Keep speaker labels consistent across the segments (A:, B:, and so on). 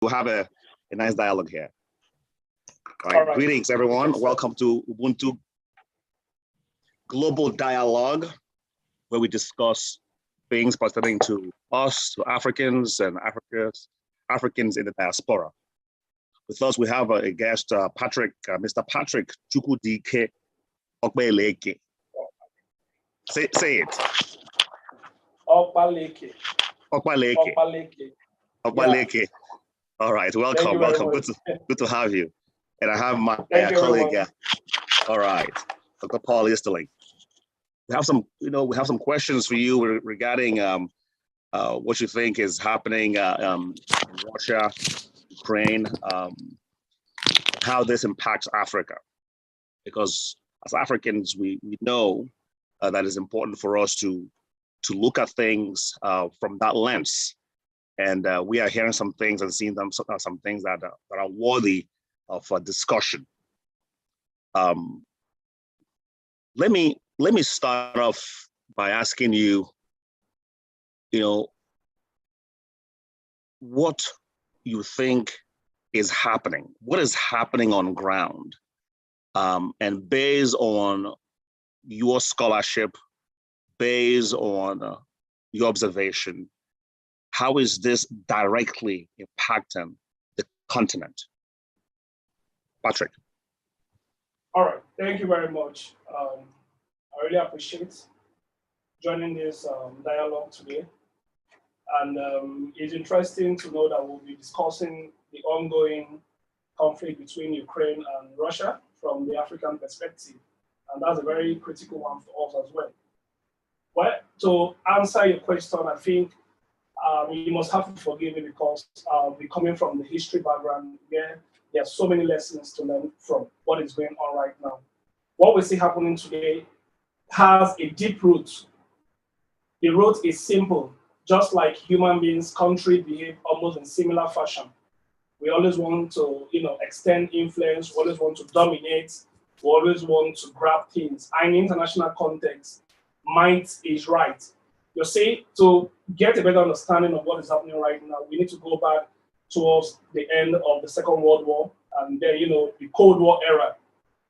A: have a nice dialogue here. All
B: All
A: right.
B: right.
A: Greetings, everyone. Welcome to Ubuntu Global Dialogue, where we discuss things pertaining to us, to Africans and Africans in the diaspora. With us, we have a guest, Patrick, Mr. Patrick Chukwudike Okpaleke. Say it.
B: Okpaleke.
A: Okpaleke.
B: Okpaleke.
A: Okpaleke.
B: Yeah.
A: All right, welcome. Good to have you. And I have my colleague. All right, Dr. Paul Easterling. We have some questions for you regarding what you think is happening in Russia, Ukraine, how this impacts Africa. Because as Africans, we know that it's important for us to look at things from that lens. And we are hearing some things and seeing some things that are worthy of a discussion. Let me start off by asking you, what you think is happening. What is happening on ground? And based on your scholarship, based on your observation, how is this directly impacting the continent? Patrick.
B: All right, thank you very much. I really appreciate joining this dialogue today. And it's interesting to know that we'll be discussing the ongoing conflict between Ukraine and Russia from the African perspective. And that's a very critical one for us as well. Well, to answer your question, I think you must have to forgive me because we're coming from the history background where there are so many lessons to learn from what is going on right now. What we see happening today has a deep root. The root is simple. Just like human beings, countries behave almost in similar fashion. We always want to, extend influence. We always want to dominate. We always want to grab things. And in international context, might is right. You see, to get a better understanding of what is happening right now, we need to go back towards the end of the Second World War and then, the Cold War era.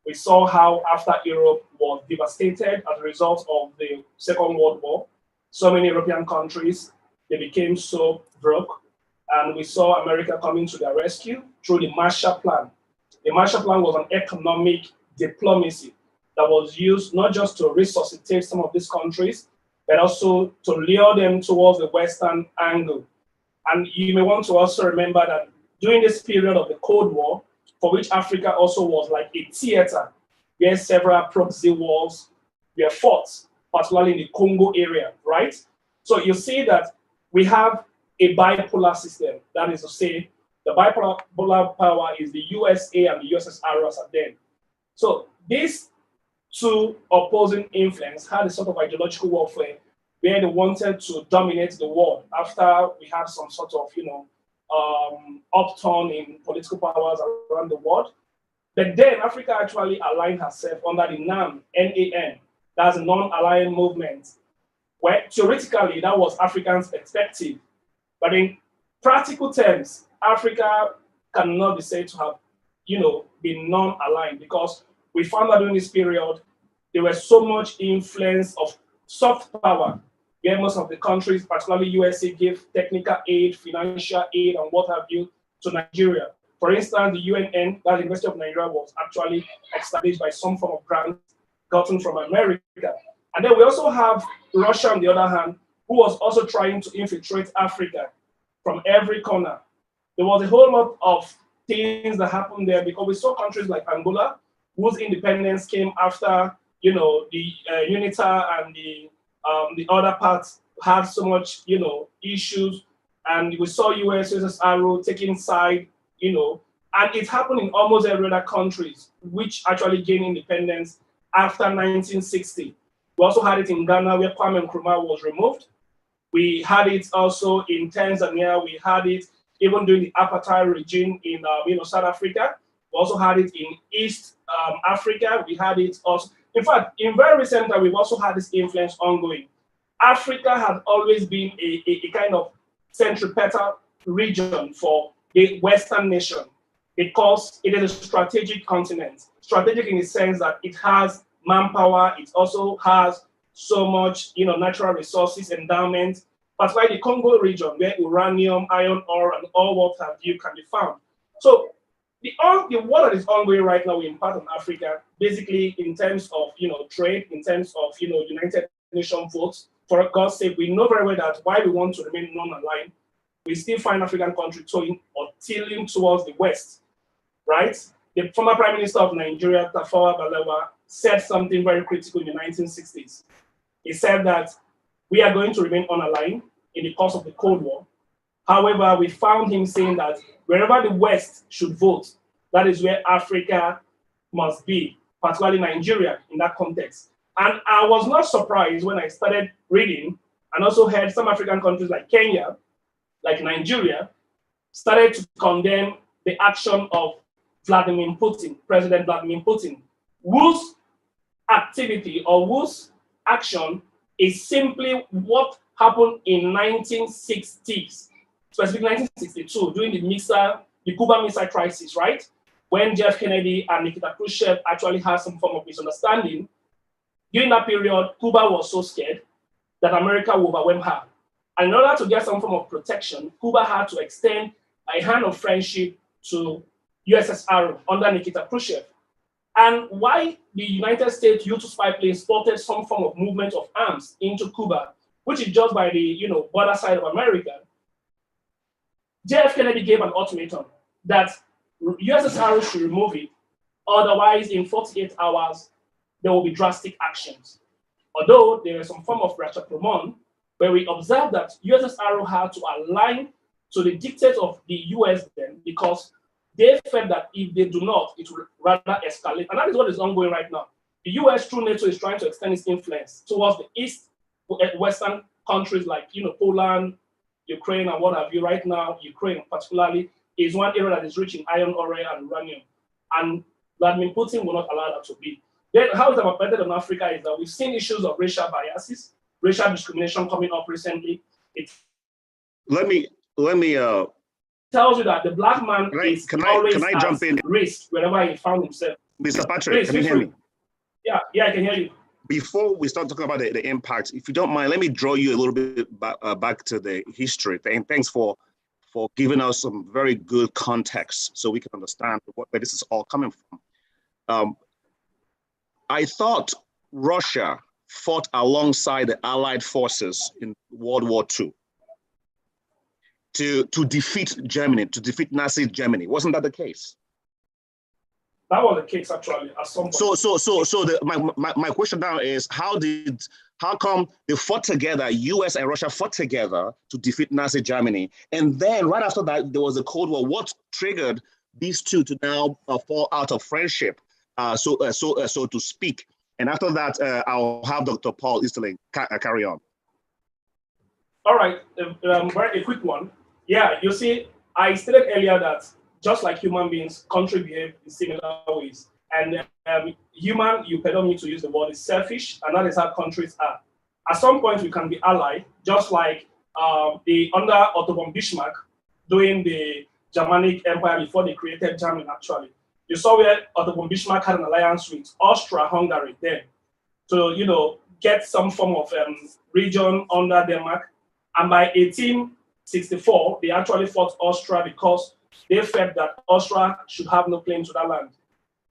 B: We saw how after Europe was devastated as a result of the Second World War, so many European countries, they became so broke. And we saw America coming to their rescue through the Marshall Plan. The Marshall Plan was an economic diplomacy that was used not just to resuscitate some of these countries, but also to lure them towards the Western angle. And you may want to also remember that during this period of the Cold War, for which Africa also was like a theater, where several proxy wars were fought, particularly in the Congo area, right? So you see that we have a bipolar system. That is to say, the bipolar power is the USA and the USSR as at then. So these two opposing influences had a sort of ideological warfare where they wanted to dominate the world after we had some sort of, upturn in political powers around the world. But then Africa actually aligned herself under the NAM, N-A-M, that's a non-aligned movement, where theoretically that was Africans' perspective. But in practical terms, Africa cannot be said to have, been non-aligned because we found that during this period, there was so much influence of soft power, where most of the countries, particularly USA, gave technical aid, financial aid, and what have you to Nigeria. For instance, the UNN, that University of Nigeria, was actually established by some form of grant gotten from America. And then we also have Russia, on the other hand, who was also trying to infiltrate Africa from every corner. There was a whole lot of things that happened there because we saw countries like Angola, whose independence came after, the UNITA and the other parts had so much, issues. And we saw US, USSR taking side, and it happened in almost every other countries, which actually gained independence after 1960. We also had it in Ghana, where Kwame Nkrumah was removed. We had it also in Tanzania. We had it even during the apartheid regime in South Africa. We also had it in East Africa. We had it also. In fact, in very recent time, we've also had this influence ongoing. Africa has always been a kind of centripetal region for the Western nation because it is a strategic continent. Strategic in the sense that it has manpower, it also has so much, natural resources, endowment, particularly the Congo region where uranium, iron ore, and all what have you can be found. So the war that is ongoing right now in part of Africa, basically in terms of trade, in terms of United Nations votes. For God's sake, we know very well that why we want to remain non-aligned, we still find African countries toeing or tilting towards the West, right? The former Prime Minister of Nigeria, Tafawa Balewa, said something very critical in the 1960s. He said that we are going to remain unaligned in the course of the Cold War. However, we found him saying that wherever the West should vote, that is where Africa must be, particularly Nigeria in that context. And I was not surprised when I started reading and also heard some African countries like Kenya, like Nigeria, started to condemn the action of Vladimir Putin, President Vladimir Putin, whose activity or whose action is simply what happened in 1960s, specifically 1962, during the Cuban Missile Crisis, right? When Jeff Kennedy and Nikita Khrushchev actually had some form of misunderstanding. During that period, Cuba was so scared that America would overwhelm her. And in order to get some form of protection, Cuba had to extend a hand of friendship to USSR under Nikita Khrushchev. And why the United States U-2 spy plane spotted some form of movement of arms into Cuba, which is just by the border side of America, JF Kennedy gave an ultimatum that USSR should remove it, otherwise in 48 hours, there will be drastic actions. Although there is some form of rashomon, where we observed that USSR had to align to the dictates of the US then, because they felt that if they do not, it will rather escalate. And that is what is ongoing right now. The US through NATO is trying to extend its influence towards the East, Western countries like Poland, Ukraine, and what have you. Right now, Ukraine particularly is one area that is rich in iron ore and uranium. And Vladimir Putin will not allow that to be. Then how it's about better than Africa is that we've seen issues of racial biases, racial discrimination coming up recently.
A: Let me
B: tells you that the black man is always
A: can I jump in?
B: Risk wherever he found himself.
A: Mr. Patrick, can you hear me?
B: Yeah, I can hear you.
A: Before we start talking about the impact, if you don't mind, let me draw you a little bit back to the history. And thanks for giving us some very good context so we can understand where this is all coming from. I thought Russia fought alongside the Allied forces in World War II to defeat Germany, to defeat Nazi Germany. Wasn't that the case?
B: That was the case actually at some point.
A: My question now is how come they fought together, US and Russia fought together to defeat Nazi Germany, and then right after that there was a Cold War. What triggered these two to now fall out of friendship, so to speak? And after that, I'll have Dr. Paul Easterling carry on.
B: All right, a quick one. Yeah, you see, I stated earlier that just like human beings, countries behave in similar ways. And human, you permit me to use the word, is selfish, and that is how countries are. At some point, we can be allied, just like under Otto von Bismarck during the Germanic Empire before they created Germany, actually. You saw where Otto von Bismarck had an alliance with Austria-Hungary then to, get some form of region under Denmark. And by 1864, they actually fought Austria because they felt that Austria should have no claim to that land.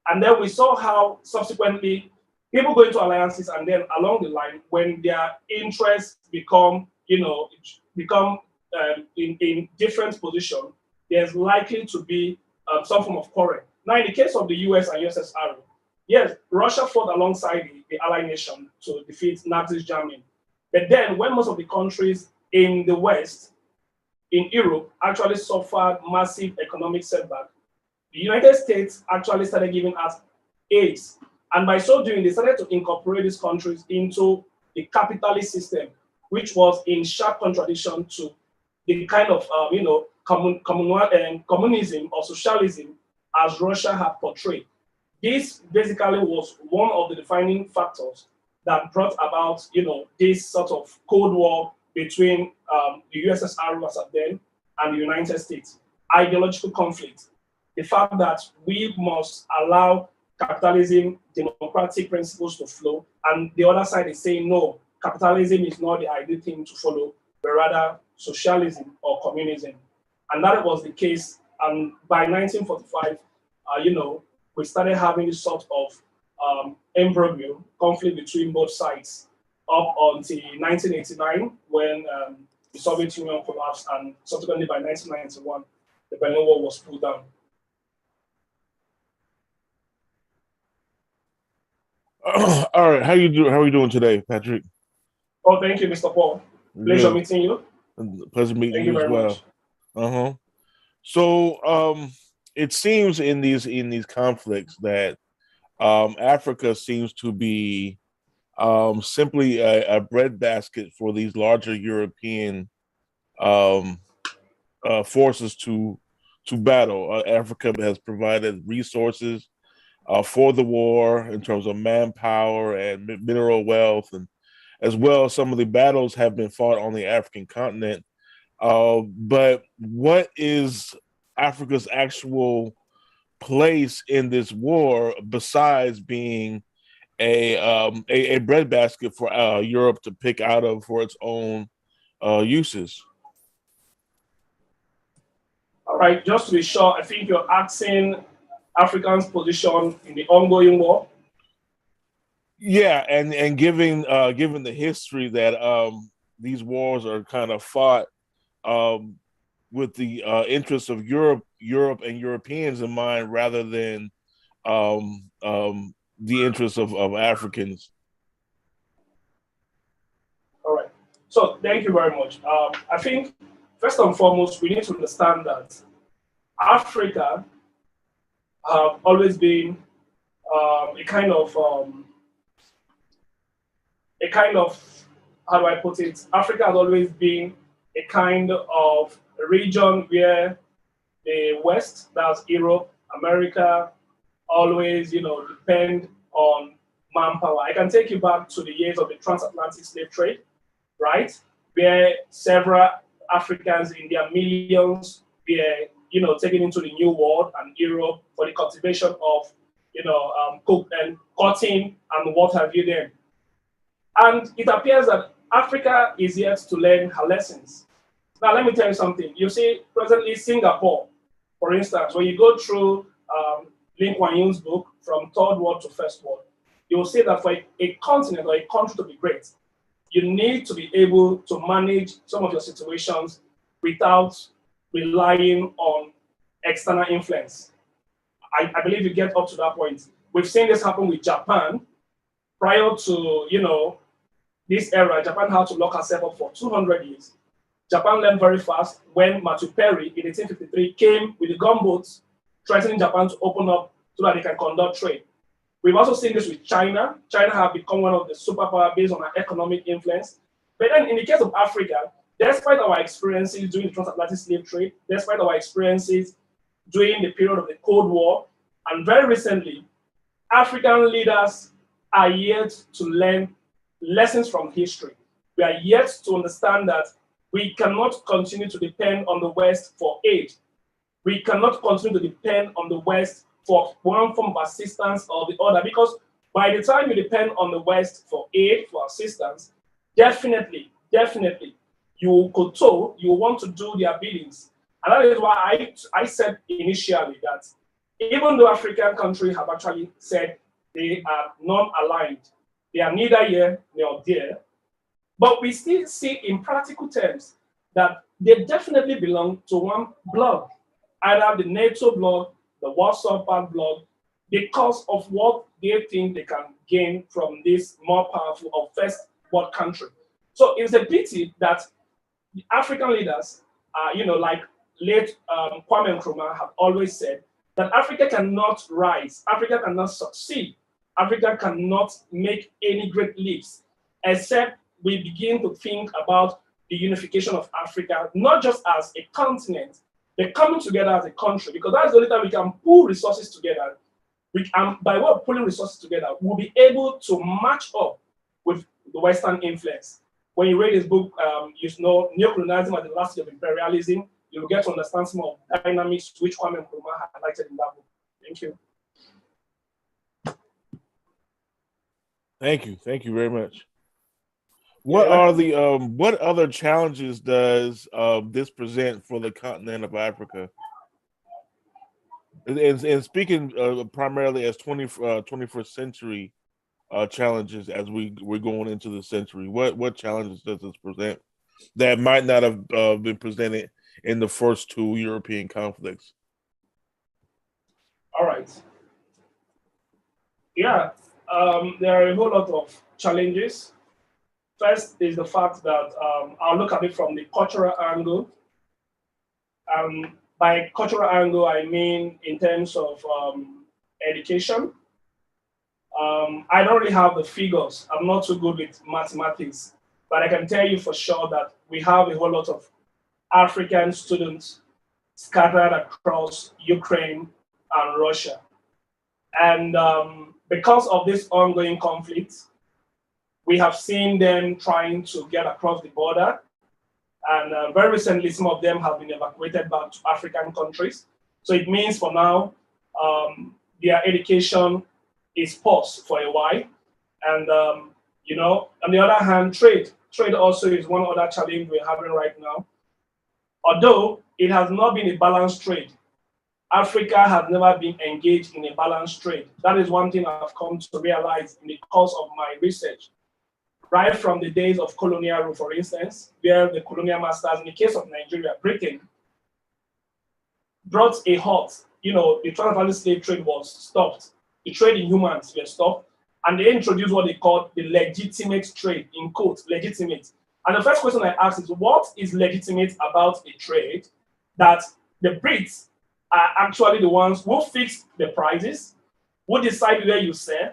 B: And then we saw how subsequently people go into alliances, and then along the line, when their interests become in different positions, there's likely to be some form of quarrel. Now, in the case of the US and USSR, yes, Russia fought alongside the Allied nation to defeat Nazi Germany. But then when most of the countries in the West, in Europe, actually suffered massive economic setback, the United States actually started giving us aid. And by so doing, they started to incorporate these countries into the capitalist system, which was in sharp contradiction to the kind of, communism or socialism as Russia had portrayed. This basically was one of the defining factors that brought about, this sort of Cold War between the USSR was then and the United States. ideological conflict. The fact that we must allow capitalism, democratic principles to flow, and the other side is saying, no, capitalism is not the ideal thing to follow, but rather socialism or communism. And that was the case. And by 1945, we started having this sort of imbroglio, conflict between both sides, up until 1989, when the Soviet Union collapsed, and subsequently by 1991, the Berlin Wall was pulled down.
C: All right, how are you doing today, Patrick?
B: Oh, thank you, Mr. Paul. Pleasure meeting you.
C: Pleasure meeting you as well. So it seems in these conflicts that Africa seems to be simply a breadbasket for these larger European forces to battle. Africa has provided resources for the war in terms of manpower and mineral wealth, and as well some of the battles have been fought on the African continent. But what is Africa's actual place in this war besides being a breadbasket for Europe to pick out of for its own uses?
B: All right, just to be sure, I think you're asking Africans' position in the ongoing war.
C: Yeah, and given the history that these wars are kind of fought with the interests of Europe and Europeans in mind, rather than the interests of Africans.
B: All right. So thank you very much. I think first and foremost, we need to understand that Africa have always been a kind of how do I put it? Africa has always been a kind of region where the West, that's Europe, America, always, depend on manpower. I can take you back to the years of the transatlantic slave trade, right? Where several Africans in their millions were, taken into the New World and Europe for the cultivation of, cotton and what have you then. And it appears that Africa is yet to learn her lessons. Now, let me tell you something. You see, presently Singapore, for instance, when you go through Lin Kuan Yew's book, From Third World to First World, you'll see that for a continent or a country to be great, you need to be able to manage some of your situations without relying on external influence. I believe you get up to that point. We've seen this happen with Japan. Prior to, this era, Japan had to lock herself up for 200 years. Japan learned very fast when Matthew Perry in 1853 came with the gunboats, threatening Japan to open up so that they can conduct trade. We've also seen this with China. China have become one of the superpower based on our economic influence. But then in the case of Africa, despite our experiences during the transatlantic slave trade, despite our experiences during the period of the Cold War, and very recently, African leaders are yet to learn lessons from history. We are yet to understand that we cannot continue to depend on the West for aid. We cannot continue to depend on the West for one form of assistance or the other, because by the time you depend on the West for aid, for assistance, definitely, you could tell you want to do their biddings. And that is why I said initially that even though African countries have actually said they are non-aligned, they are neither here nor there, but we still see in practical terms that they definitely belong to one bloc, either the NATO bloc, the Warsaw Pact bloc, because of what they think they can gain from this more powerful or first world country. So it's a pity that the African leaders, like late Kwame Nkrumah have always said, that Africa cannot rise, Africa cannot succeed, Africa cannot make any great leaps, except we begin to think about the unification of Africa, not just as a continent, but coming together as a country, because that's the only time we can pull resources together. By way of pulling resources together, we'll be able to match up with the Western influence. When you read his book, Neocolonialism at the Last Stage of Imperialism, you'll get to understand some of the dynamics which Kwame Nkrumah highlighted in that book. Thank you.
C: Thank you very much. What are the what other challenges does this present for the continent of Africa? And speaking primarily as 21st century challenges as we're going into the century, what challenges does this present that might not have been presented in the first two European conflicts?
B: All right. Yeah, there are a whole lot of challenges. First is the fact that I'll look at it from the cultural angle. By cultural angle, I mean in terms of education. I don't really have the figures. I'm not too good with mathematics, but I can tell you for sure that we have a whole lot of African students scattered across Ukraine and Russia. And because of this ongoing conflict, we have seen them trying to get across the border. And very recently, some of them have been evacuated back to African countries. So it means for now, their education is paused for a while. And, you know, on the other hand, trade. Trade also is one other challenge we're having right now. Although it has not been a balanced trade, Africa has never been engaged in a balanced trade. That is one thing I've come to realize in the course of my research. Right from the days of colonial rule, for instance, where the colonial masters, in the case of Nigeria, Britain, brought a halt. You know, the transatlantic slave trade was stopped. The trade in humans were stopped. And they introduced what they called the legitimate trade, in quotes, legitimate. And the first question I asked is, what is legitimate about a trade that the Brits are actually the ones who fix the prices, who decide where you sell,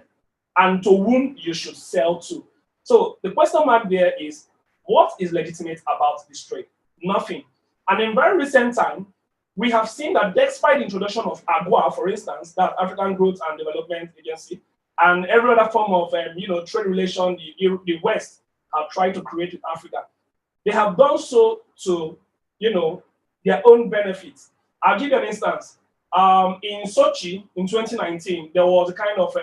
B: and to whom you should sell to? So the question mark there is, what is legitimate about this trade? Nothing. And in very recent time, we have seen that despite the introduction of AGOA, for instance, that African Growth and Development Agency, and every other form of trade relation the West have tried to create with Africa, they have done so to their own benefits. I'll give you an instance. In Sochi in 2019, there was a kind of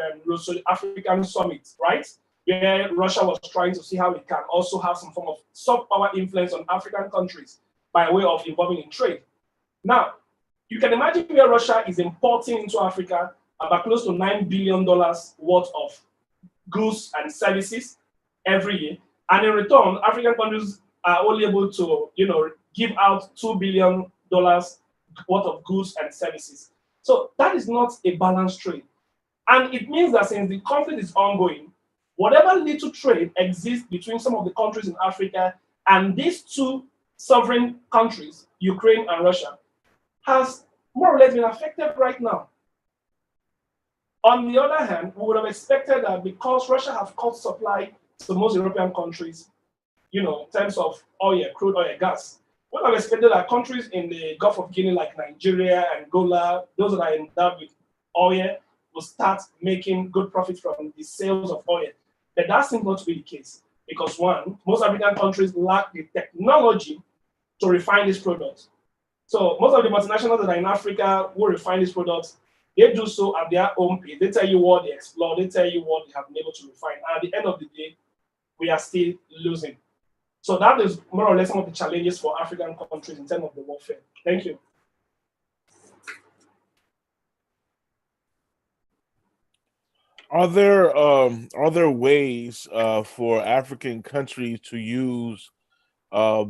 B: African summit, right? Where Russia was trying to see how it can also have some form of soft power influence on African countries by way of involving in trade. Now, you can imagine where Russia is importing into Africa about close to $9 billion worth of goods and services every year. And in return, African countries are only able to, give out $2 billion worth of goods and services. So that is not a balanced trade. And it means that since the conflict is ongoing, whatever little trade exists between some of the countries in Africa and these two sovereign countries, Ukraine and Russia, has more or less been affected right now. On the other hand, we would have expected that because Russia has cut supply to most European countries, in terms of oil, crude oil, gas, we would have expected that countries in the Gulf of Guinea like Nigeria, Angola, those that are endowed with oil, will start making good profits from the sales of oil. But that seems not to be the case because, one, most African countries lack the technology to refine these products. So most of the multinationals that are in Africa who refine these products, they do so at their own pace. They tell you what they explore, they tell you what they have been able to refine. And at the end of the day, we are still losing. So that is more or less some of the challenges for African countries in terms of the warfare. Thank you.
C: Are there ways for African countries to use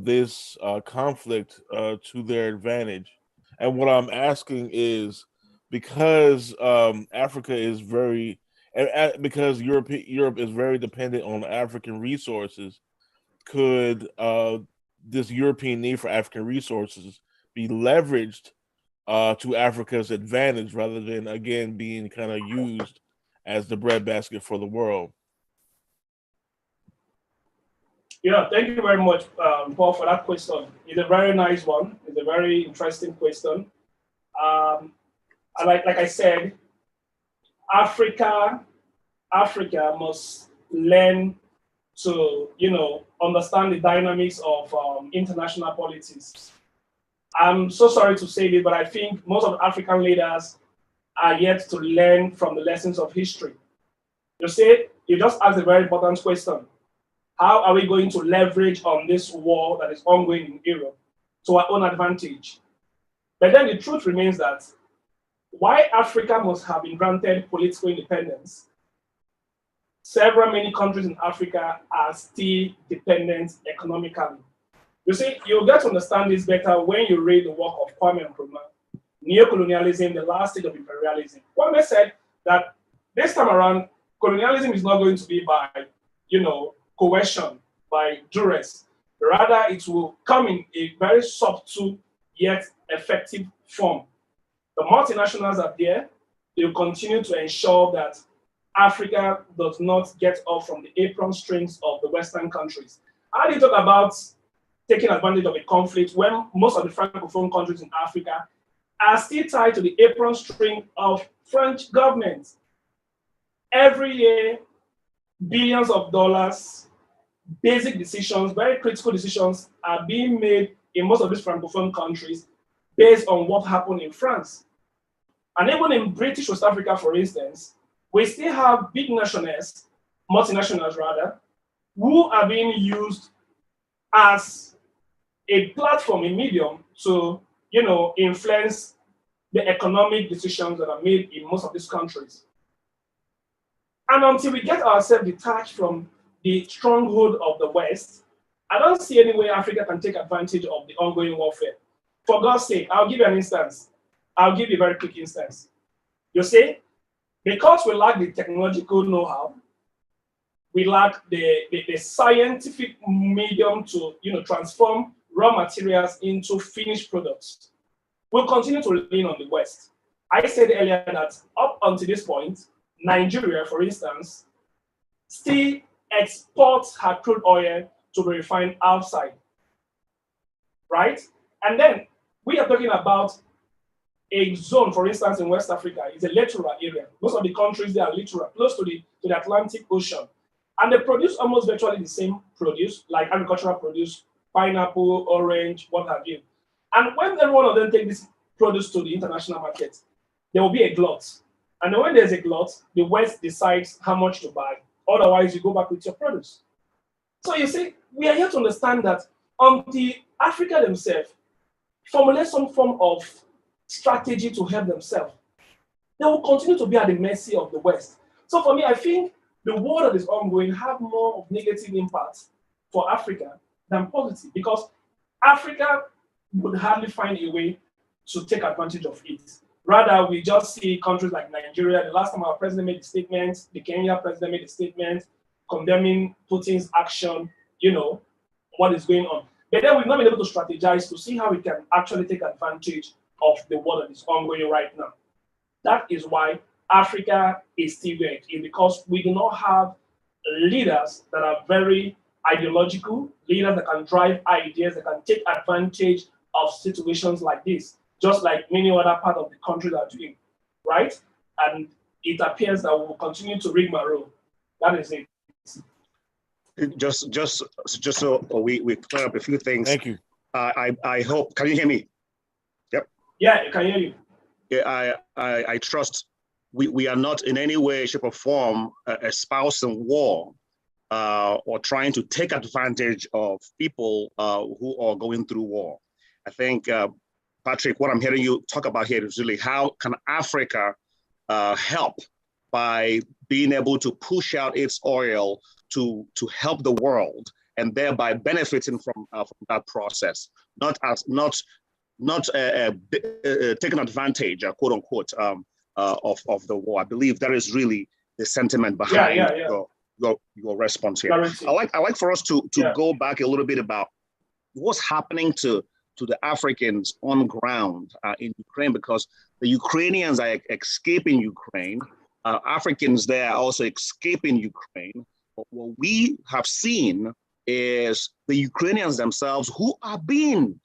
C: this conflict to their advantage? And what I'm asking is because Africa is because Europe is very dependent on African resources, could this European need for African resources be leveraged to Africa's advantage rather than, again, being kind of used as the breadbasket for the world?
B: Yeah, thank you very much, Paul, for that question. It's a very nice one. It's a very interesting question. Like I said, Africa must learn to, understand the dynamics of international politics. I'm so sorry to say this, but I think most of the African leaders are yet to learn from the lessons of history. You see, you just asked a very important question. How are we going to leverage on this war that is ongoing in Europe to our own advantage? But then the truth remains that why Africa must have been granted political independence, many countries in Africa are still dependent economically. You see, you'll get to understand this better when you read the work of Kwame Nkrumah, Neocolonialism, the Last Stage of Imperialism. Kwame said that this time around, colonialism is not going to be by, coercion, by duress. Rather, it will come in a very subtle yet effective form. The multinationals are there. They will continue to ensure that Africa does not get off from the apron strings of the Western countries. How do you talk about taking advantage of a conflict when most of the Francophone countries in Africa are still tied to the apron string of French government? Every year, billions of dollars, basic decisions, very critical decisions are being made in most of these Francophone countries based on what happened in France. And even in British West Africa, for instance, we still have big nationals, multinationals rather, who are being used as a platform, a medium to, influence the economic decisions that are made in most of these countries. And until we get ourselves detached from the stronghold of the West, I don't see any way Africa can take advantage of the ongoing warfare. For God's sake, I'll give you an instance. I'll give you a very quick instance. You see, because we lack the technological know-how, we lack the scientific medium to transform raw materials into finished products. We'll continue to lean on the West. I said earlier that up until this point, Nigeria, for instance, still exports her crude oil to be refined outside, right? And then we are talking about a zone, for instance, in West Africa, is a littoral area. Most of the countries, they are littoral, close to the Atlantic Ocean. And they produce almost virtually the same produce, like agricultural produce, pineapple, orange, what have you. And when every one of them take this produce to the international market, there will be a glut. And then when there's a glut, the West decides how much to buy. Otherwise, you go back with your produce. So you see, we are here to understand that until Africa themselves formulate some form of strategy to help themselves, they will continue to be at the mercy of the West. So for me, I think the war that is ongoing have more of negative impact for Africa than positive, because Africa would hardly find a way to take advantage of it. Rather, we just see countries like Nigeria. The last time our president made a statement, the Kenya president made a statement condemning Putin's action, what is going on. But then we've not been able to strategize to see how we can actually take advantage of the war that is ongoing right now. That is why Africa is still where it is, because we do not have leaders that are very ideological, leaders that can drive ideas, that can take advantage of situations like this, just like many other parts of the country are doing, right? And it appears that we will continue to rigmarole. That is it.
A: Just so we clear up a few things.
C: Thank you.
A: I hope, can you hear me? Yep.
B: Yeah, I can hear you.
A: Yeah, I trust we are not in any way, shape, or form espousing war or trying to take advantage of people who are going through war. I think, Patrick, what I'm hearing you talk about here is really how can Africa help by being able to push out its oil to help the world, and thereby benefiting from that process, not taking advantage, quote unquote, of the war. I believe that is really the sentiment behind your response here. I like for us to go back a little bit about what's happening to the Africans on ground in Ukraine, because the Ukrainians are escaping Ukraine. Africans there are also escaping Ukraine. But what we have seen is the Ukrainians themselves, who are being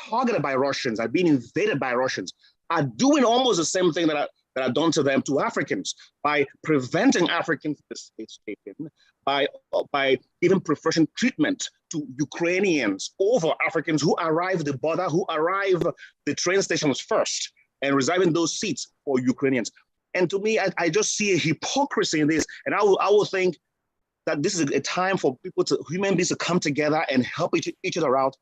A: targeted by Russians, are being invaded by Russians, are doing almost the same thing that that are done to them to Africans by preventing Africans from escaping, by giving preferential treatment to Ukrainians over Africans who arrive at the border, who arrive the train stations first and reserving those seats for Ukrainians. And to me, I just see a hypocrisy in this. And I will think that this is a time for human beings to come together and help each other out.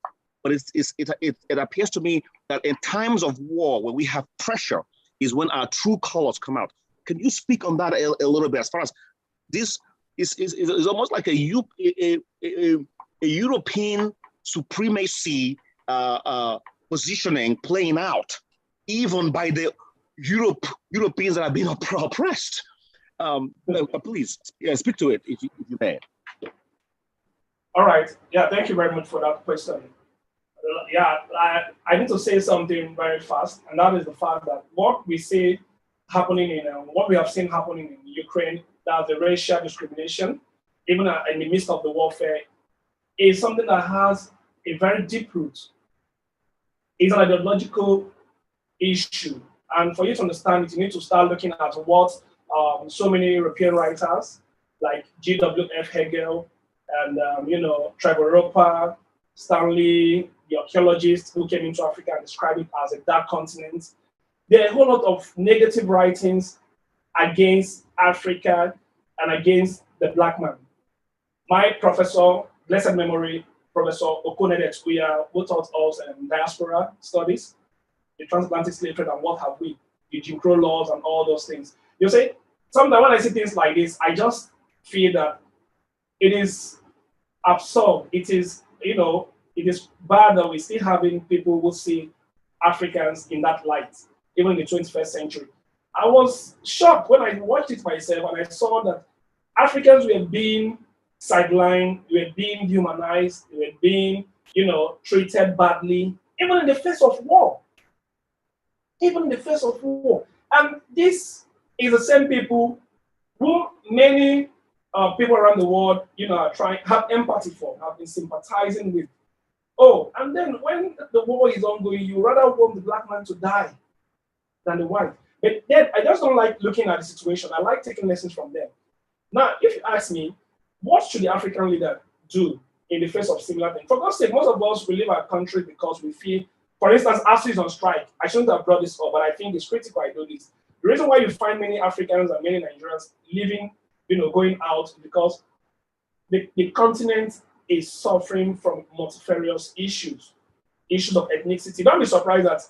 A: But it appears to me that in times of war, when we have pressure, is when our true colors come out. Can you speak on that a little bit? As far as this is almost like a European supremacy positioning playing out, even by the Europeans that are being oppressed. Please speak to it if you may.
B: All right. Yeah, thank you very much for that question. Yeah, I need to say something very fast, and that is the fact that what we see happening what we have seen happening in Ukraine, that the racial discrimination, even in the midst of the warfare, is something that has a very deep root. It's an ideological issue, and for you to understand it, you need to start looking at what so many European writers like G.W.F. Hegel and Trevor Roper, Stanley, the archaeologists who came into Africa and described it as a dark continent. There are a whole lot of negative writings against Africa and against the black man. My professor, blessed memory, Professor Okonede-Etukuya, who taught us diaspora studies, the transatlantic slave trade and what have we, the Jim Crow laws and all those things. You see, sometimes when I see things like this, I just feel that it is absurd. It is, it is bad that we're still having people who see Africans in that light, even in the 21st century. I was shocked when I watched it myself and I saw that Africans were being sidelined, were being dehumanized, were being, treated badly, even in the face of war. Even in the face of war. And this is the same people who many people around the world, have empathy for, have been sympathizing with. Oh, and then when the war is ongoing, you rather want the black man to die than the white. But then I just don't like looking at the situation. I like taking lessons from them. Now, if you ask me, what should the African leader do in the face of similar things? For God's sake, most of us, we leave our country because we feel, for instance, ASU is on strike. I shouldn't have brought this up, but I think it's critical I do this. The reason why you find many Africans and many Nigerians leaving, going out is because the continent is suffering from multifarious issues of ethnicity. Don't be surprised that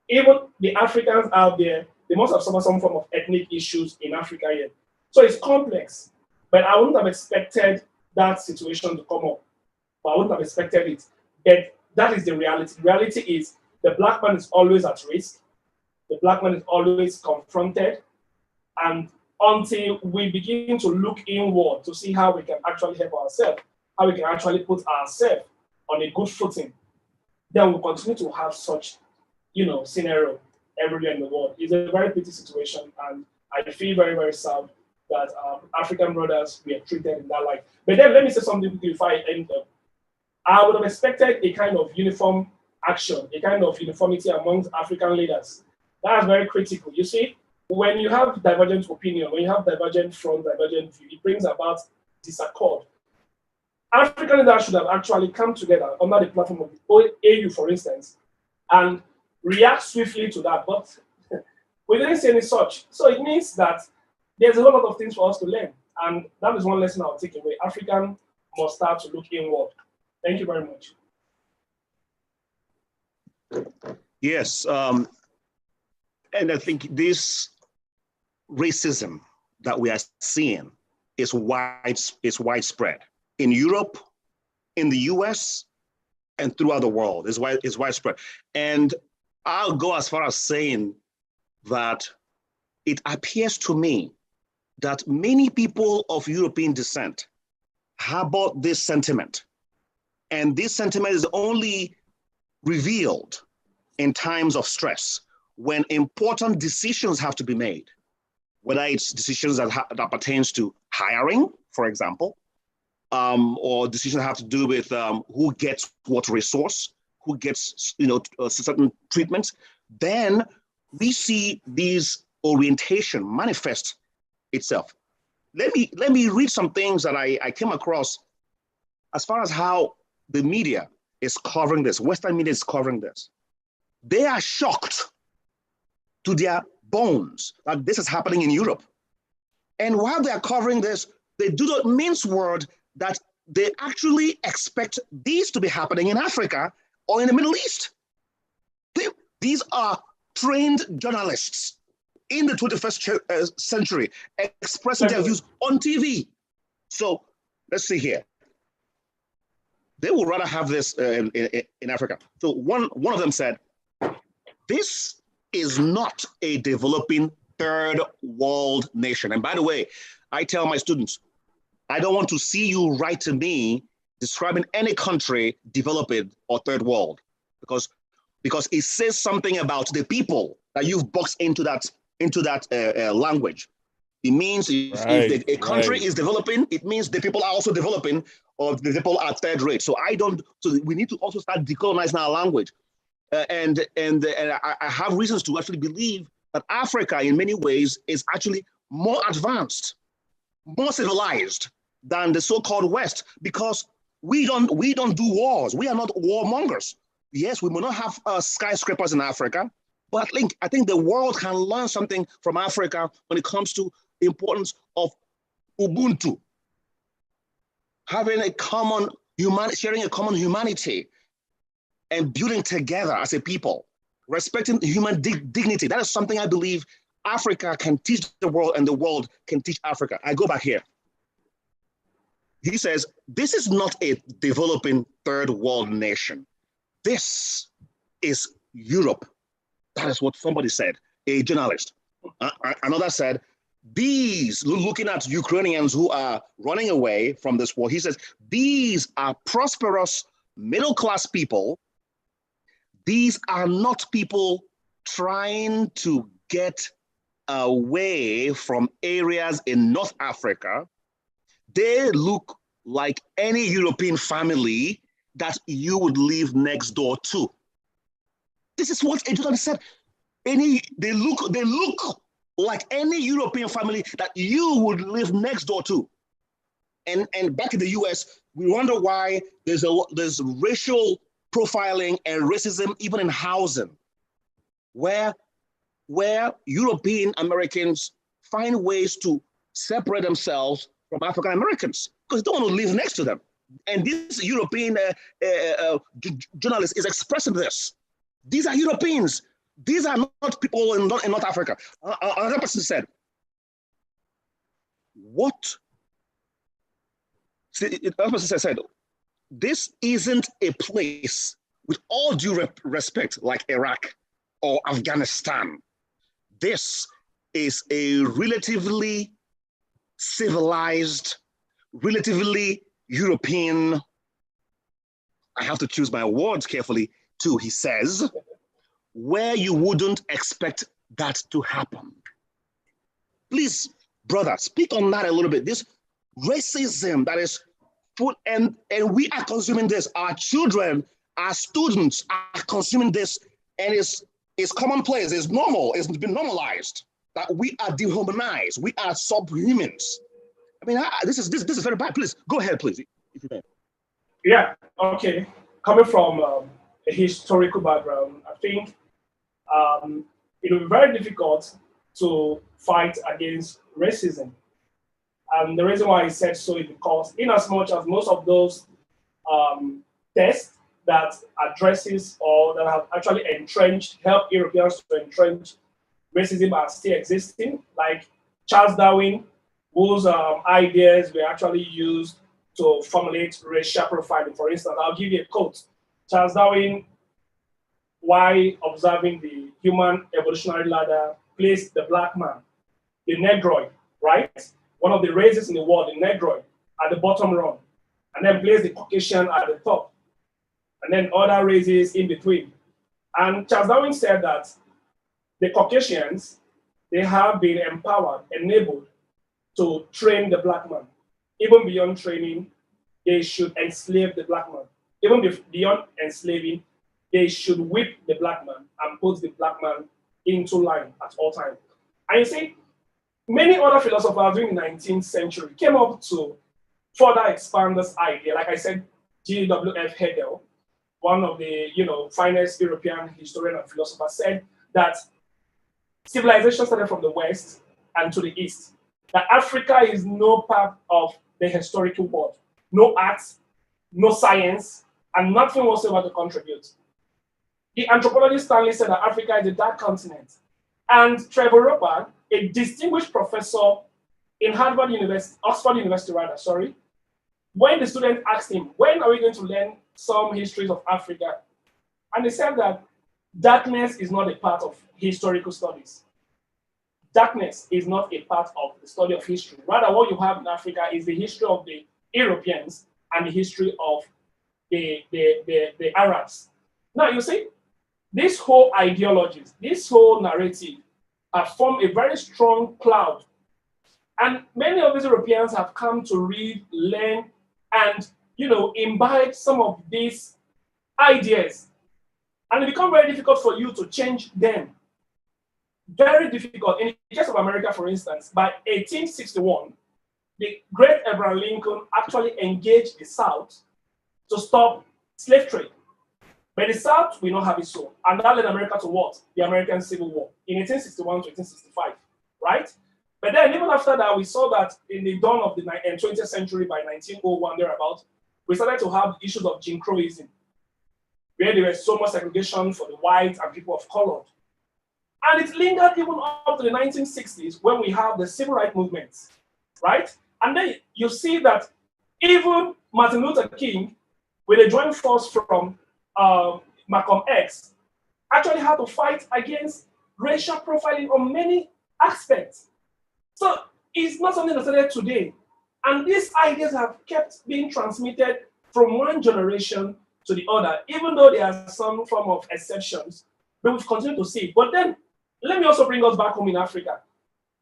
B: even the Africans out there, they must have suffered some form of ethnic issues in Africa yet. So it's complex, but I wouldn't have expected that situation to come up. But I wouldn't have expected it. But that is the reality. The reality is the black man is always at risk. The black man is always confronted. And until we begin to look inward to see how we can actually help ourselves, how we can actually put ourselves on a good footing, then we'll continue to have such, scenario everywhere in the world. It's a very pity situation, and I feel very, very sad that African brothers were treated in that light. But then let me say something before I end up. I would have expected a kind of uniform action, a kind of uniformity amongst African leaders. That's very critical. You see, when you have divergent opinion, when you have divergent front, divergent view, it brings about disaccord. African leaders should have actually come together under the platform of the AU, for instance, and react swiftly to that. But we didn't see any such. So it means that there's a lot of things for us to learn. And that is one lesson I'll take away. African must start to look inward. Thank you very much.
A: Yes. And I think this racism that we are seeing is widespread. In Europe, in the US, and throughout the world. It's widespread. And I'll go as far as saying that it appears to me that many people of European descent harbor this sentiment. And this sentiment is only revealed in times of stress, when important decisions have to be made, whether it's decisions that pertains to hiring, for example, or decisions that have to do with who gets what resource, who gets certain treatments. Then we see these orientation manifest itself. Let me read some things that I came across as far as how the media is covering this. Western media is covering this. They are shocked to their bones that this is happening in Europe. And while they are covering this, they do not mince word that they actually expect these to be happening in Africa or in the Middle East. These are trained journalists in the 21st century expressing their views on TV. So let's see here. They would rather have this in Africa. So one of them said, this is not a developing third world nation. And by the way, I tell my students, I don't want to see you write to me describing any country developing or third world, because it says something about the people that you've boxed into that language. It means if a country is developing, it means the people are also developing, or the people are third rate. So we need to also start decolonizing our language. And I have reasons to actually believe that Africa, in many ways, is actually more advanced, more civilized than the so-called West, because we don't do wars. We are not warmongers. Yes, we may not have skyscrapers in Africa, but I think the world can learn something from Africa when it comes to the importance of Ubuntu, having a common sharing a common humanity, and building together as a people, respecting human dignity. That is something I believe Africa can teach the world, and the world can teach Africa. I go back here. He says, this is not a developing third world nation. This is Europe. That is what somebody said, a journalist. Another said, these, looking at Ukrainians who are running away from this war, he says, these are prosperous middle-class people. These are not people trying to get away from areas in North Africa. They look like any European family that you would live next door to. This is what a journalist said. They look like any European family that you would live next door to. And back in the US, we wonder why there's racial profiling and racism even in housing, where European Americans find ways to separate themselves from African Americans because they don't want to live next to them. And this European journalist is expressing this. These are Europeans. These are not people in North Africa. Another person said, another person said, this isn't a place, with all due respect, like Iraq or Afghanistan. This is a relatively civilized, relatively European, I have to choose my words carefully too, he says, where you wouldn't expect that to happen. Please, brother, speak on that a little bit. This racism that is full, and we are consuming this. Our children, our students are consuming this, and it's commonplace, it's normal, it's been normalized that we are dehumanized, we are subhumans. I mean, this is very bad. Please, go ahead, please, if you may.
B: Yeah, okay. Coming from a historical background, I think it will be very difficult to fight against racism. And the reason why I said so is because in as much as most of those tests that addresses or that have actually help Europeans to entrench racism are still existing, like Charles Darwin, whose ideas were actually used to formulate racial profiling. For instance, I'll give you a quote. Charles Darwin, while observing the human evolutionary ladder, placed the black man, the Negroid, right? One of the races in the world, the Negroid, at the bottom rung, and then placed the Caucasian at the top, and then other races in between. And Charles Darwin said that the Caucasians, they have been empowered, enabled to train the black man. Even beyond training, they should enslave the black man. Even beyond enslaving, they should whip the black man and put the black man into line at all times. And you see, many other philosophers during the 19th century came up to further expand this idea. Like I said, W.E.B, Hegel, one of the finest European historian and philosopher, said that civilization started from the West and to the East. That Africa is no part of the historical world. No art, no science, and nothing whatsoever to contribute. The anthropologist Stanley said that Africa is a dark continent. And Trevor Roper, a distinguished professor in Oxford University, when the student asked him, when are we going to learn some histories of Africa? And he said that darkness is not a part of historical studies. Darkness is not a part of the study of history. Rather, what you have in Africa is the history of the Europeans and the history of the Arabs. Now, you see, this whole ideologies, this whole narrative have formed a very strong cloud. And many of these Europeans have come to read, learn, and imbibe some of these ideas. And it becomes very difficult for you to change them. Very difficult. In the case of America, for instance, by 1861, the great Abraham Lincoln actually engaged the South to stop slave trade. But the South will not have it so. And that led America to what? The American Civil War in 1861 to 1865, right? But then even after that, we saw that in the dawn of the 20th century, by 1901, thereabout, we started to have issues of Jim Crowism, where there was so much segregation for the whites and people of color. And it lingered even up to the 1960s when we have the civil rights movements, right? And then you see that even Martin Luther King, with a joint force from Malcolm X, actually had to fight against racial profiling on many aspects. So it's not something that started today. And these ideas have kept being transmitted from one generation to the other, even though there are some form of exceptions, but we've continued to see it. But then, let me also bring us back home in Africa.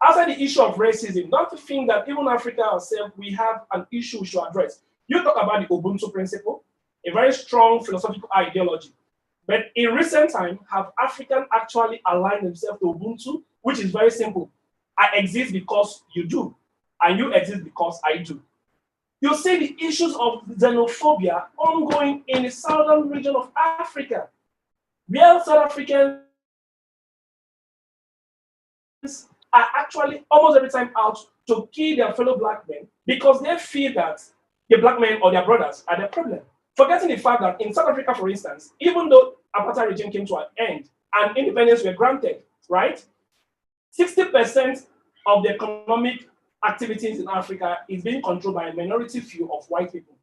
B: Outside the issue of racism, don't think that even Africa ourselves, we have an issue we should address. You talk about the Ubuntu principle, a very strong philosophical ideology. But in recent time, have Africans actually aligned themselves to Ubuntu, which is very simple. I exist because you do, and you exist because I do. You see the issues of xenophobia ongoing in the southern region of Africa, where South Africans are actually almost every time out to kill their fellow black men because they feel that the black men or their brothers are the problem. Forgetting the fact that in South Africa, for instance, even though apartheid regime came to an end and independence were granted, right? 60% of the economic activities in Africa is being controlled by a minority few of white people.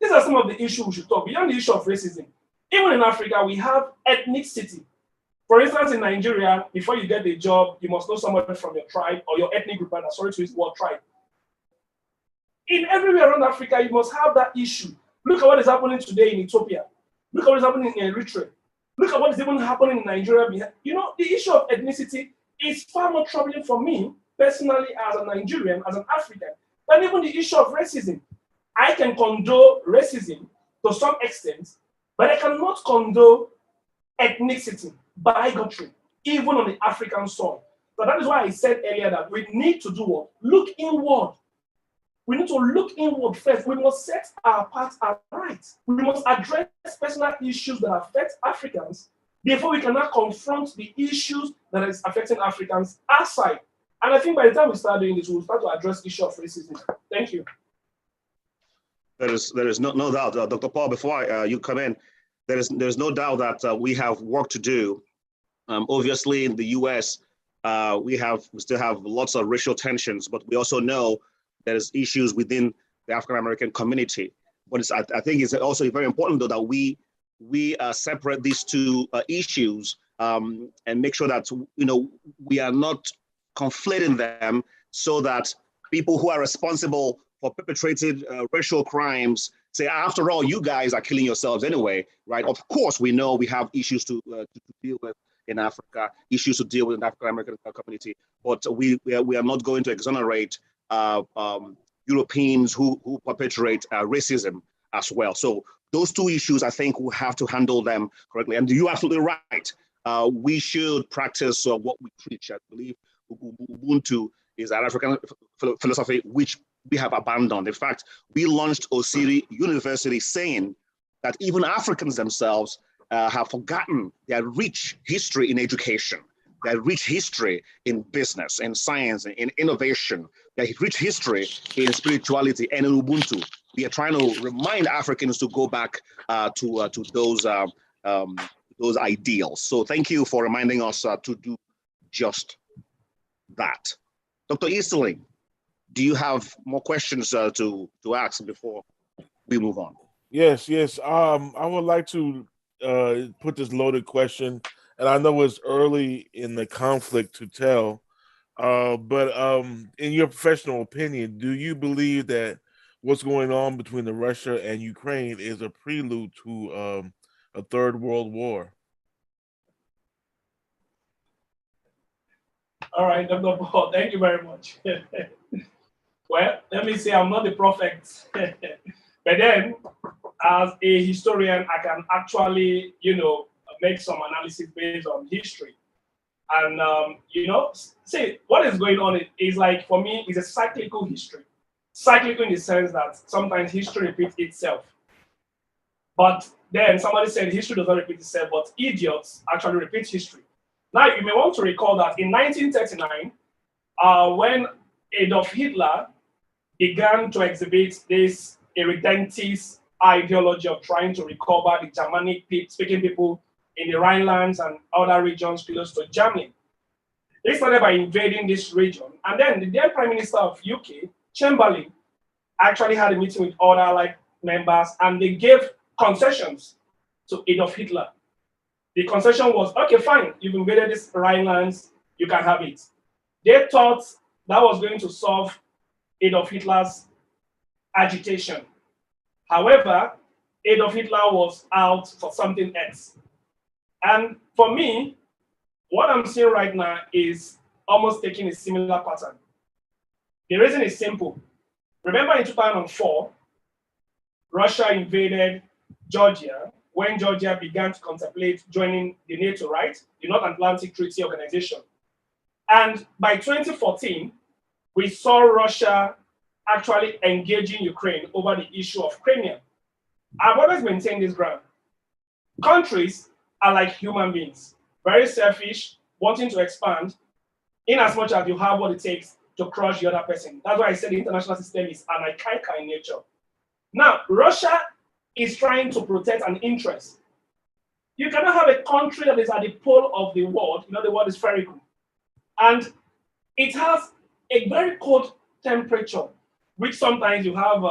B: These are some of the issues we should talk beyond the issue of racism. Even in Africa, we have ethnicity. For instance, in Nigeria, before you get a job, you must know somebody from your tribe or your ethnic group, and sorry to use the word tribe. In everywhere around Africa, you must have that issue. Look at what is happening today in Ethiopia. Look at what is happening in Eritrea. Look at what is even happening in Nigeria. You know, the issue of ethnicity is far more troubling for me, personally, as a Nigerian, as an African, than even the issue of racism. I can condone racism to some extent, but I cannot condone ethnicity, bigotry, even on the African soil. So that is why I said earlier that we need to do what? Look inward. We need to look inward first. We must set our path right. We must address personal issues that affect Africans before we cannot confront the issues that is affecting Africans outside. And I think by the time we start doing this, we'll start to address the issue of racism. Thank you.
A: There is no doubt, Dr. Paul. Before you come in, there's no doubt that we have work to do. Obviously, in the U.S., we still have lots of racial tensions, but we also know there's issues within the African American community. But I think it's also very important, though, that we separate these two issues and make sure that we are not conflating them, so that people who are responsible for perpetrated racial crimes say, after all, you guys are killing yourselves anyway, right? Of course, we know we have issues to deal with in Africa, issues to deal with in the African American community, but we are not going to exonerate Europeans who perpetrate racism as well. So those two issues, I think, we have to handle them correctly. And you're absolutely right. we should practice what we preach. I believe Ubuntu is an African philosophy which we have abandoned. In fact, we launched Osiri University saying that even Africans themselves have forgotten their rich history in education, their rich history in business, in science, in innovation, their rich history in spirituality and in Ubuntu. We are trying to remind Africans to go back to those ideals. So thank you for reminding us to do just that. Dr. Easterling, do you have more questions to ask before we move on?
C: Yes. I would like to put this loaded question, and I know it's early in the conflict to tell, but in your professional opinion, do you believe that what's going on between Russia and Ukraine is a prelude to a third world war?
B: All right, Dr. Paul, thank you very much. Well, let me say I'm not the prophet, but then as a historian, I can actually, make some analysis based on history. And, see, what is going on is like, for me, is a cyclical history. Cyclical in the sense that sometimes history repeats itself. But then somebody said history does not repeat itself, but idiots actually repeat history. Now, you may want to recall that in 1939, when Adolf Hitler began to exhibit this irredentist ideology of trying to recover the Germanic-speaking people in the Rhinelands and other regions close to Germany. They started by invading this region. And then the then Prime Minister of UK, Chamberlain, actually had a meeting with other allied members, and they gave concessions to Adolf Hitler. The concession was, okay, fine, you've invaded this Rhinelands, you can have it. They thought that was going to solve Adolf Hitler's agitation. However, Adolf Hitler was out for something else. And for me, what I'm seeing right now is almost taking a similar pattern. The reason is simple. Remember in 2004, Russia invaded Georgia when Georgia began to contemplate joining the NATO, right? The North Atlantic Treaty Organization. And by 2014, we saw Russia actually engaging Ukraine over the issue of Crimea. I've always maintained this ground. Countries are like human beings, very selfish, wanting to expand, in as much as you have what it takes to crush the other person. That's why I said the international system is anarchic in nature. Now, Russia is trying to protect an interest. You cannot have a country that is at the pole of the world, the world is spherical, and it has a very cold temperature, which sometimes you have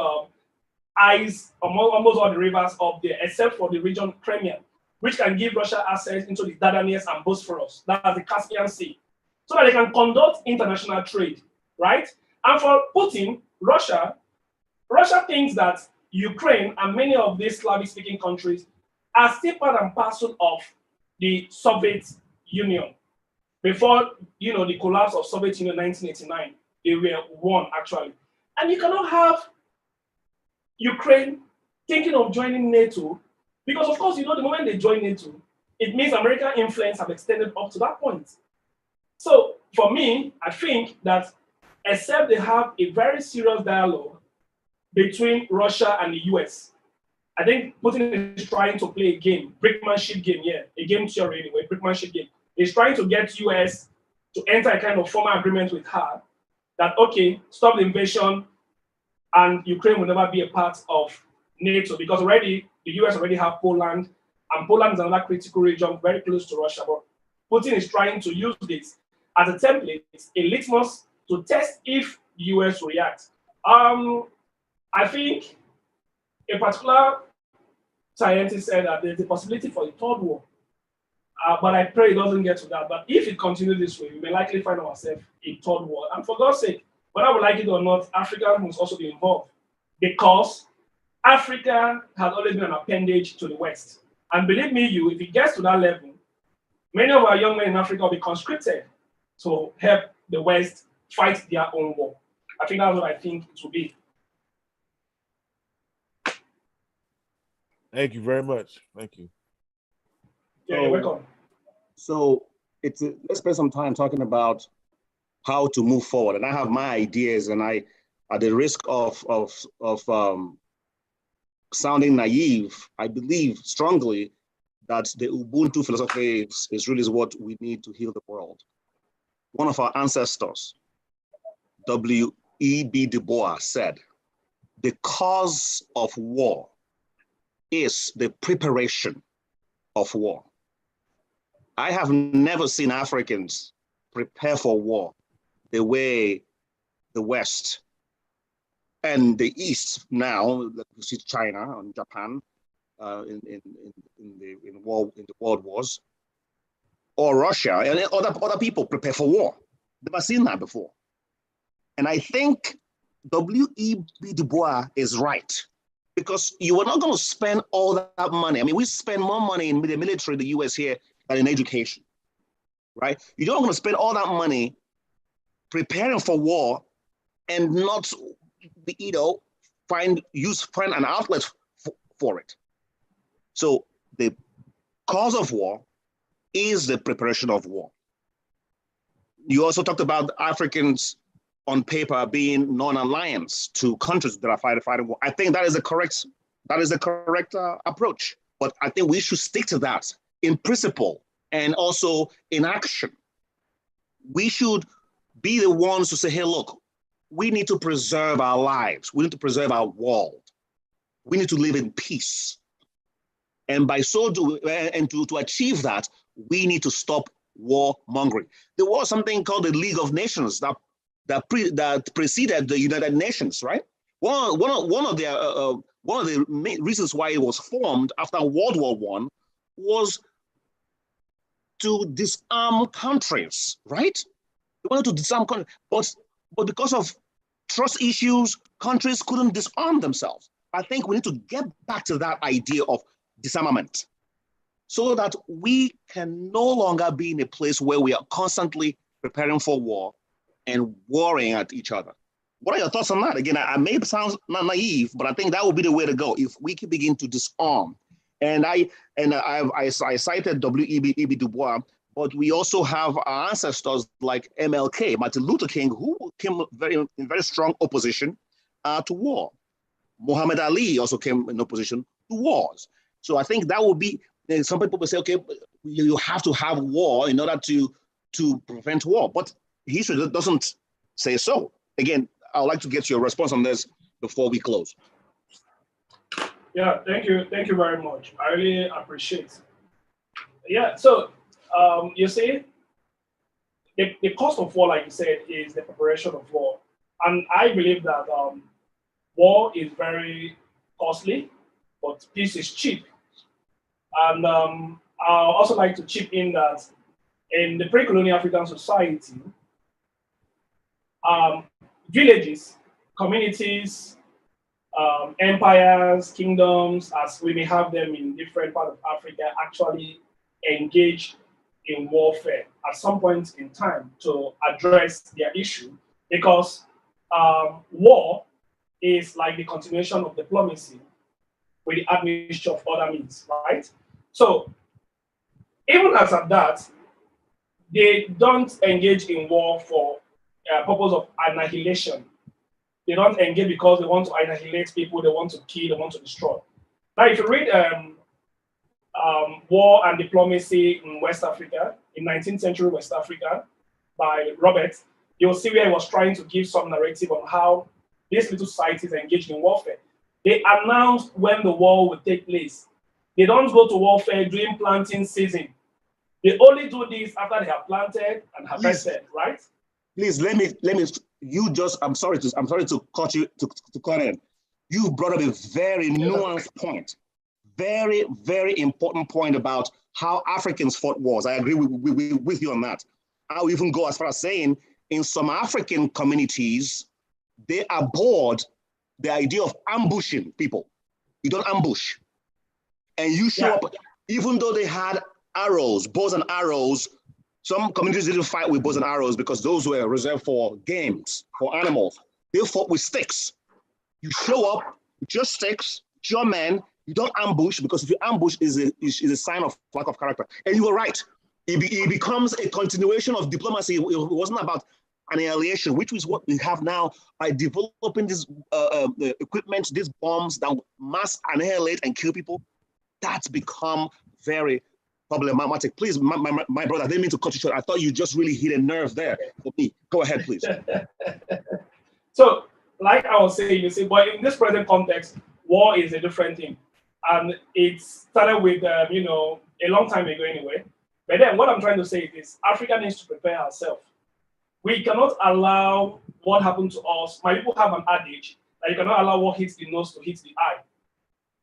B: ice almost all the rivers up there, except for the region Crimea, which can give Russia access into the Dardanelles and Bosphorus, that's the Caspian Sea, so that they can conduct international trade, right? And for Putin, Russia thinks that Ukraine and many of these Slavic-speaking countries are still part and parcel of the Soviet Union. Before, the collapse of Soviet Union in 1989, they were one, actually. And you cannot have Ukraine thinking of joining NATO, because, of course, the moment they join NATO, it means American influence have extended up to that point. So, for me, I think that except they have a very serious dialogue between Russia and the US, I think Putin is trying to play a game, brickmanship game, a game theory anyway, brickmanship game. He's trying to get US to enter a kind of formal agreement with her that, okay, stop the invasion and Ukraine will never be a part of NATO, because already the US already have Poland, and Poland is another critical region very close to Russia. But Putin is trying to use this as a template, a litmus to test if the US reacts. I think a particular scientist said that there's a possibility for a third war. But I pray it doesn't get to that. But if it continues this way, we may likely find ourselves a third war. And for God's sake, whether we like it or not, Africa must also be involved, because Africa has always been an appendage to the West. And believe me, if it gets to that level, many of our young men in Africa will be conscripted to help the West fight their own war. I think that's what I think it will be.
C: Thank you very much. Thank you.
B: Yeah, you're welcome.
A: So let's spend some time talking about how to move forward. And I have my ideas, and I, at the risk of sounding naive, I believe strongly that the Ubuntu philosophy is really what we need to heal the world. One of our ancestors, W.E.B. Du Bois, said, "The cause of war is the preparation of war." I have never seen Africans prepare for war the way the West and the East now, you see China and Japan in the world wars, or Russia and other people prepare for war. Never seen that before. And I think W.E.B. Du Bois is right, because you are not going to spend all that money. I mean, we spend more money in the military in the US here than in education, right? You're not going to spend all that money preparing for war and not, find an outlet for it. So the cause of war is the preparation of war. You also talked about Africans on paper being non-alliance to countries that are fighting war. I think that is the correct approach. But I think we should stick to that in principle and also in action. We should be the ones to say, hey, look, we need to preserve our lives. We need to preserve our world. We need to live in peace. And by so doing, and to achieve that, we need to stop warmongering. There was something called the League of Nations that preceded the United Nations, right? One of the main reasons why it was formed after World War I was to disarm countries, right? They wanted to disarm countries, but because of trust issues, countries couldn't disarm themselves. I think we need to get back to that idea of disarmament so that we can no longer be in a place where we are constantly preparing for war and warring at each other. What are your thoughts on that? Again, I may sound naive, but I think that would be the way to go if we can begin to disarm. And I cited W.E.B. Du Bois, but we also have our ancestors like MLK, Martin Luther King, who came in very strong opposition to war. Muhammad Ali also came in opposition to wars. So I think that would be, some people will say, okay, you have to have war in order to prevent war. But history doesn't say so. Again, I'd like to get your response on this before we close.
B: Yeah, thank you very much. I really appreciate it. Yeah, so you see, the cost of war, like you said, is the preparation of war. And I believe that war is very costly, but peace is cheap. And I also like to chip in that in the pre-colonial African society, villages, communities, empires, kingdoms, as we may have them in different parts of Africa, actually engage in warfare at some point in time to address their issue, because war is like the continuation of diplomacy with the admixture of other means, right? So even as at that, they don't engage in war for purpose of annihilation. They don't engage because they want to annihilate people, they want to kill, they want to destroy. Now, if you read War and Diplomacy in West Africa, in 19th century West Africa, by Robert, you'll see where he was trying to give some narrative on how these little societies engaged in warfare. They announced when the war would take place. They don't go to warfare during planting season. They only do this after they have planted and harvested, right?
A: Please let me. I'm sorry to cut you to cut in. You brought up a very nuanced point, very, very important point about how Africans fought wars. I agree with you on that. I'll even go as far as saying in some African communities, they abhorred the idea of ambushing people. You don't ambush. And you show up, even though they had arrows, bows and arrows. Some communities didn't fight with bows and arrows because those were reserved for games, for animals. They fought with sticks. You show up with your sticks, with your men. You don't ambush, because if you ambush is a sign of lack of character. And you were right. It becomes a continuation of diplomacy. It wasn't about annihilation, which is what we have now by developing this equipment, these bombs that mass annihilate and kill people. That's become very problematic. Please, my brother, I didn't mean to cut you short. I thought you just really hit a nerve there for me. Go ahead, please.
B: So, like I was saying, you see, but in this present context, war is a different thing. And it started with, you know, a long time ago anyway. But then what I'm trying to say is this: Africa needs to prepare ourselves. We cannot allow what happened to us. My people have an adage that you cannot allow what hits the nose to hit the eye.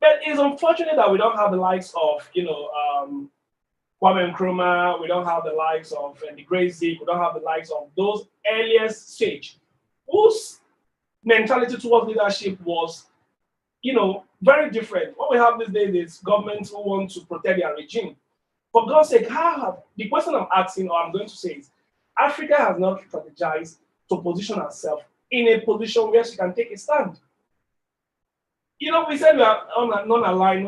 B: But it's unfortunate that we don't have the likes of, you know, Kwame Nkrumah, we don't have the likes of the Great Zeke, we don't have the likes of those earliest stage, whose mentality towards leadership was, you know, very different. What we have these days is governments who want to protect their regime. For God's sake, the question I'm asking, or I'm going to say is, Africa has not strategized to position herself in a position where she can take a stand. You know, we said we are non-aligned,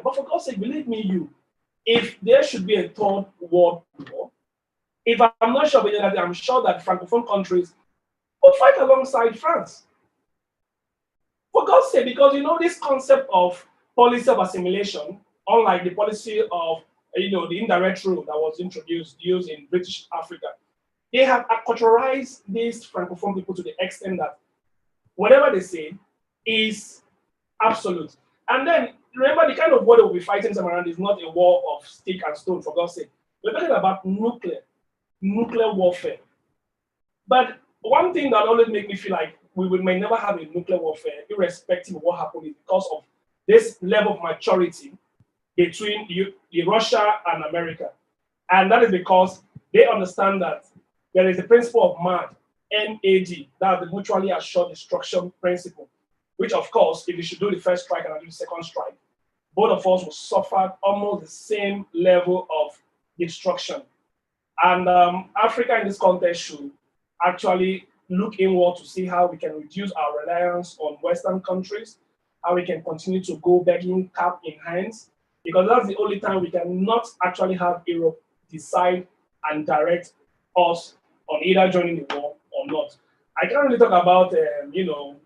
B: but for God's sake, believe me, if there should be a third world war, if I'm not sure about that, I'm sure that Francophone countries will fight alongside France. For God's sake, because you know this concept of policy of assimilation, unlike the policy of, you know, the indirect rule that was used in British Africa, they have acculturized these Francophone people to the extent that whatever they say is absolute. And then remember, the kind of war that we'll be fighting some around is not a war of stick and stone, for God's sake. We're talking about nuclear warfare. But one thing that always makes me feel like we may never have a nuclear warfare, irrespective of what happened, is because of this level of maturity between Russia and America. And that is because they understand that there is a principle of MAD, M-A-D, that's the mutually assured destruction principle, which of course, if you should do the first strike and I do the second strike, both of us will suffer almost the same level of destruction. And Africa in this context should actually look inward to see how we can reduce our reliance on Western countries, how we can continue to go begging cap in hands, because that's the only time we cannot actually have Europe decide and direct us on either joining the war or not. I can't really talk about, you know,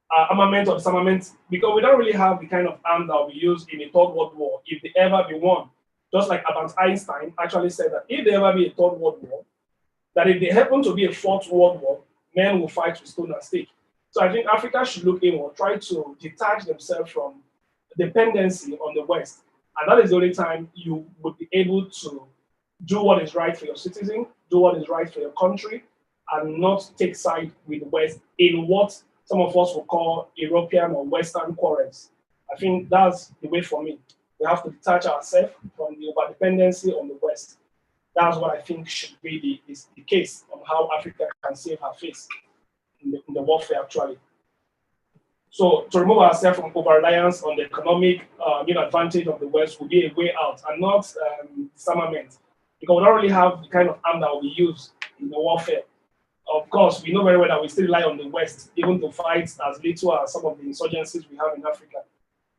B: armament or disarmament, because we don't really have the kind of arms that will be used in a third world war if they ever be won. Just like Albert Einstein actually said that if there ever be a third world war, that if there happen to be a fourth world war, men will fight with stone and stick. So I think Africa should look inward, try to detach themselves from dependency on the West. And that is the only time you would be able to do what is right for your citizen, do what is right for your country, and not take side with the West in what some of us will call European or Western quarrels. I think that's the way for me. We have to detach ourselves from the overdependency on the West. That's what I think should be the case on how Africa can save her face in the warfare, actually. So to remove ourselves from over-reliance on the economic advantage of the West would be a way out, and not disarmament, because we don't really have the kind of arm that will be used in the warfare. Of course, we know very well that we still rely on the West, even to fight as little as some of the insurgencies we have in Africa.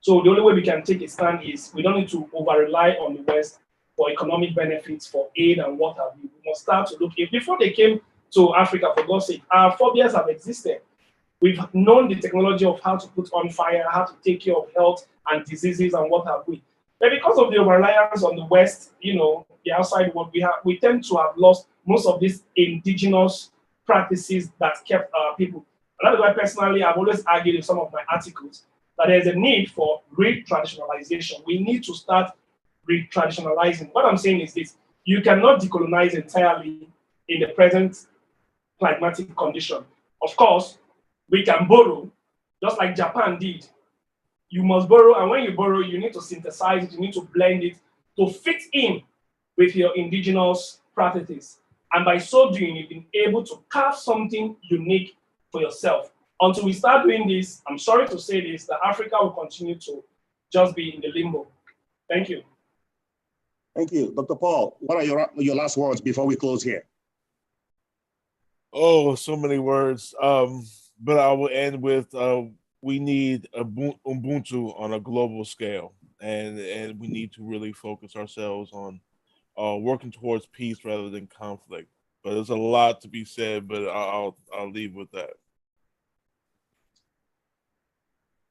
B: So the only way we can take a stand is we don't need to over-rely on the West for economic benefits, for aid and what have you. We must start to look. Before they came to Africa, for God's sake, our phobias have existed. We've known the technology of how to put on fire, how to take care of health and diseases and what have we. But because of the reliance on the West, you know, the outside world, we tend to have lost most of these indigenous practices that kept our people. And that's why personally, I've always argued in some of my articles that there's a need for re-traditionalization. We need to start re-traditionalizing. What I'm saying is this: you cannot decolonize entirely in the present climatic condition. Of course, we can borrow, just like Japan did. You must borrow, and when you borrow, you need to synthesize it, you need to blend it to fit in with your indigenous practices. And by so doing, you've been able to carve something unique for yourself. Until we start doing this, I'm sorry to say this, that Africa will continue to just be in the limbo. Thank you.
A: Thank you. Dr. Paul, what are your last words before we close here?
C: Oh, so many words. But I will end with we need Ubuntu on a global scale, and we need to really focus ourselves on working towards peace rather than conflict. But there's a lot to be said, but I'll leave with that.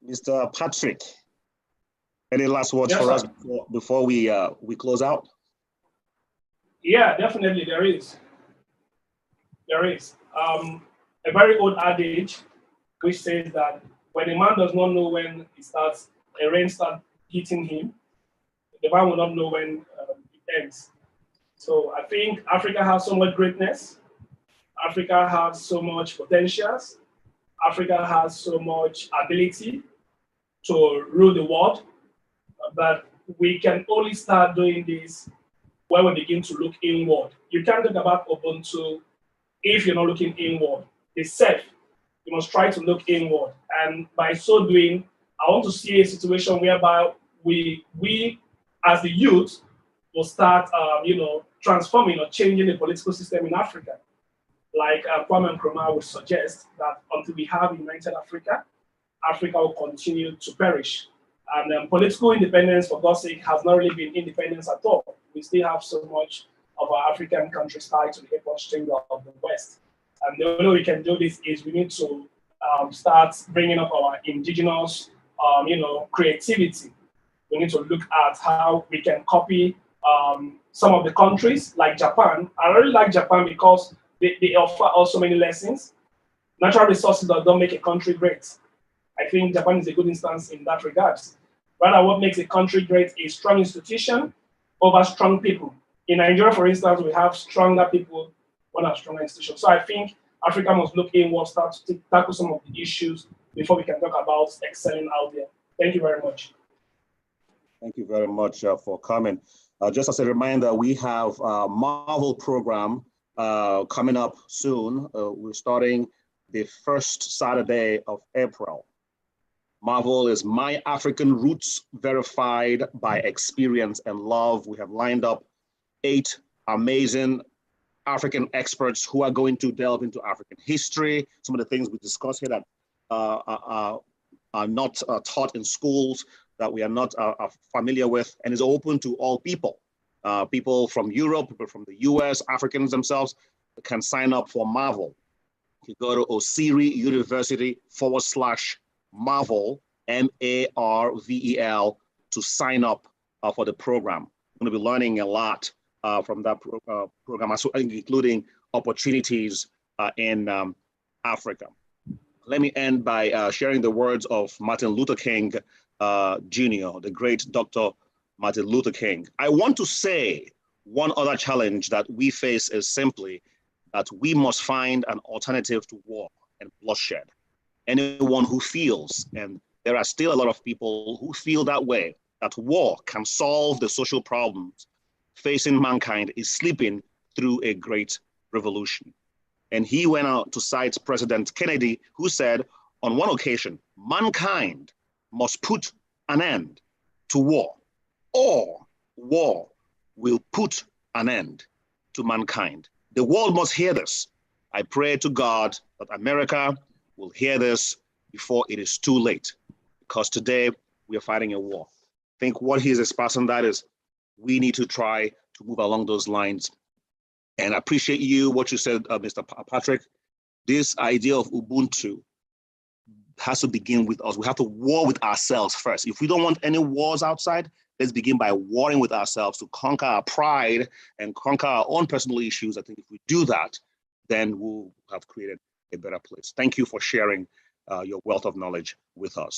A: Mr. Patrick, any last words
B: Yes,
A: for
B: sir.
A: us before we close out?
B: Yeah, definitely there is. There is. A very old adage which says that when a man does not know when a rain starts hitting him, the man will not know when it ends. So I think Africa has so much greatness. Africa has so much potentials. Africa has so much ability to rule the world, but we can only start doing this when we begin to look inward. You can't talk about Ubuntu if you're not looking inward. The self, you must try to look inward. And by so doing, I want to see a situation whereby we as the youth will start, transforming or changing the political system in Africa. Like Kwame Nkrumah would suggest that until we have united Africa, Africa will continue to perish. And political independence, for God's sake, has not really been independence at all. We still have so much of our African countries tied to the apron string of the West. And the only way we can do this is we need to start bringing up our indigenous, creativity. We need to look at how we can copy some of the countries like Japan. I really like Japan because they offer also many lessons. Natural resources that don't make a country great. I think Japan is a good instance in that regard. Rather, what makes a country great is strong institution over strong people. In Nigeria, for instance, we have stronger people than our stronger institutions. So I think Africa must look inward, start to tackle some of the issues before we can talk about excelling out there. Thank you very much.
A: Thank you very much for coming. Just as a reminder, we have a Marvel program coming up soon. We're starting the first Saturday of April. Marvel is My African Roots, verified by experience and love. We have lined up 8 amazing African experts who are going to delve into African history, some of the things we discuss here that are not taught in schools, that we are not familiar with, and is open to all people. People from Europe, people from the US, Africans themselves can sign up for Marvel. You go to Osiri University /Marvel, MARVEL, to sign up for the program. I'm going to be learning a lot from that program, including opportunities in Africa. Let me end by sharing the words of Martin Luther King Jr., the great Dr. Martin Luther King. I want to say one other challenge that we face is simply that we must find an alternative to war and bloodshed. Anyone who feels, and there are still a lot of people who feel that way, that war can solve the social problems facing mankind is sleeping through a great revolution. And he went out to cite President Kennedy, who said on one occasion, mankind must put an end to war, or war will put an end to mankind. The world must hear this. I pray to God that America will hear this before it is too late, because today we are fighting a war. I think what he is expressing that is we need to try to move along those lines. And I appreciate what you said, Mr. Patrick. This idea of Ubuntu has to begin with us. We have to war with ourselves first. If we don't want any wars outside, let's begin by warring with ourselves to conquer our pride and conquer our own personal issues. I think if we do that, then we'll have created a better place. Thank you for sharing your wealth of knowledge with us.